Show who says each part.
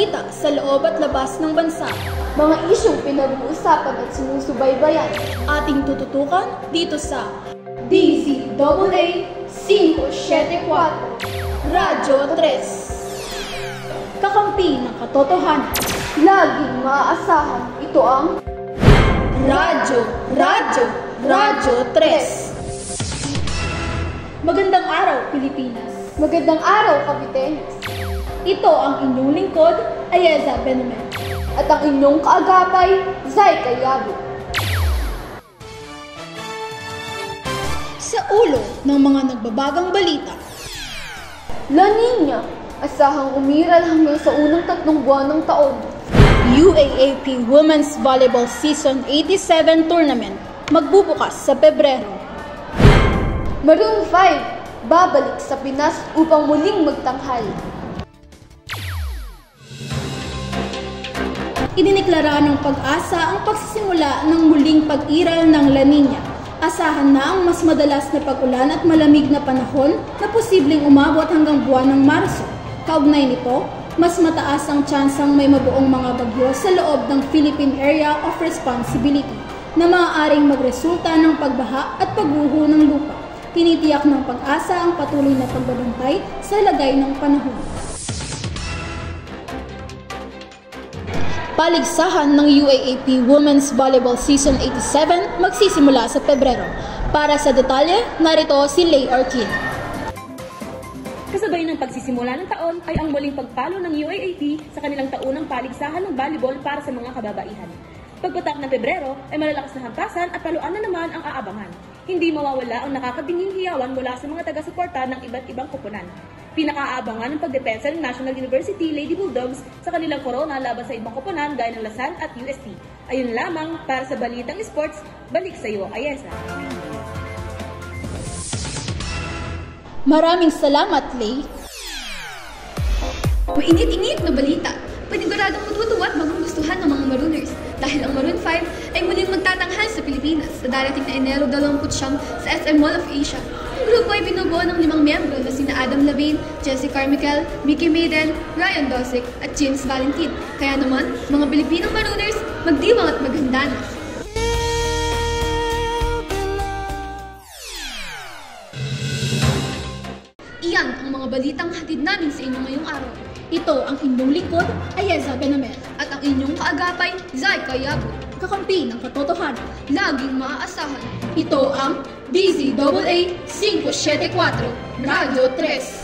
Speaker 1: balita sa loob at labas ng bansa.
Speaker 2: Mga isyong pinag-uusapan at sinusubaybayan.
Speaker 1: Ating tututukan dito sa
Speaker 2: DZAA 574
Speaker 1: Radyo 3. Kakampi ng katotohanan.
Speaker 2: Laging maaasahan, ito ang
Speaker 1: Radyo 3. Magandang araw, Pilipinas.
Speaker 2: Magandang araw, Kapitenes.
Speaker 1: Ito ang inyong lingkod, Ayeza Benumen.
Speaker 2: At ang inyong kaagapay, Zay Kayago.
Speaker 1: Sa ulo ng mga nagbabagang balita.
Speaker 2: La Nina, asahang umiral hanggang sa unang 3 buwan ng taon.
Speaker 1: UAAP Women's Volleyball Season 87 Tournament magbubukas sa Pebrero.
Speaker 2: Maroon 5, babalik sa Pinas upang muling magtanghal.
Speaker 1: Idiniklara ng Pag-asa ang pagsisimula ng muling pag-iral ng La Nina. Asahan na ang mas madalas na pag-ulan at malamig na panahon na posibleng umabot hanggang buwan ng Marso. Kaugnay nito, mas mataas ang tsansang may mabuong mga bagyo sa loob ng Philippine Area of Responsibility na maaaring magresulta ng pagbaha at pagguho ng lupa. Tinitiyak ng Pag-asa ang patuloy na pagbabantay sa lagay ng panahon. Paligsahan ng UAAP Women's Volleyball Season 87 magsisimula sa Pebrero. Para sa detalye, narito si Lay Orkin.
Speaker 3: Kasabay ng pagsisimula ng taon ay ang muling pagpalo ng UAAP sa kanilang taunang paligsahan ng volleyball para sa mga kababaihan. Pagpatak ng Pebrero ay malalakas na hampasan at paluan na naman ang aabangan. Hindi mawawala ang nakakabinging hiyawan mula sa mga taga-suporta ng iba't ibang koponan. Pinakaaabangan ng pagdepensa ng National University Lady Bulldogs sa kanilang korona laban sa ibang koponan gaya ng Lasan at UST. Ayun lamang para sa Balitang Sports, balik sa iyo, Ayesa.
Speaker 1: Maraming salamat, Lay.
Speaker 4: Mainit-init na balita. Paniguradong matutuwa at magugustuhan ng mga Marooners dahil ang Maroon 5 ay muling magtatanghal sa Pilipinas sa darating na Enero 29 sa SM Mall of Asia. Ang grupo ay binubuo ng 5 miyembro na sina Adam Lavin, Jessie Carmichael, Mickey Maiden, Ryan Dosick at James Valentin. Kaya naman, mga Pilipinong Marooners, magdiwang at maghanda na. Iyan ang mga balitang hatid namin sa inyo ngayong araw.
Speaker 1: Ito ang inyong lingkod, Ayeza Benumen.
Speaker 4: At ang inyong kaagapay, Zay Kayago.
Speaker 1: Kakampi ng katotohanan.
Speaker 4: Laging maaasahan.
Speaker 1: Ito ang DZAA 574 Radyo 3.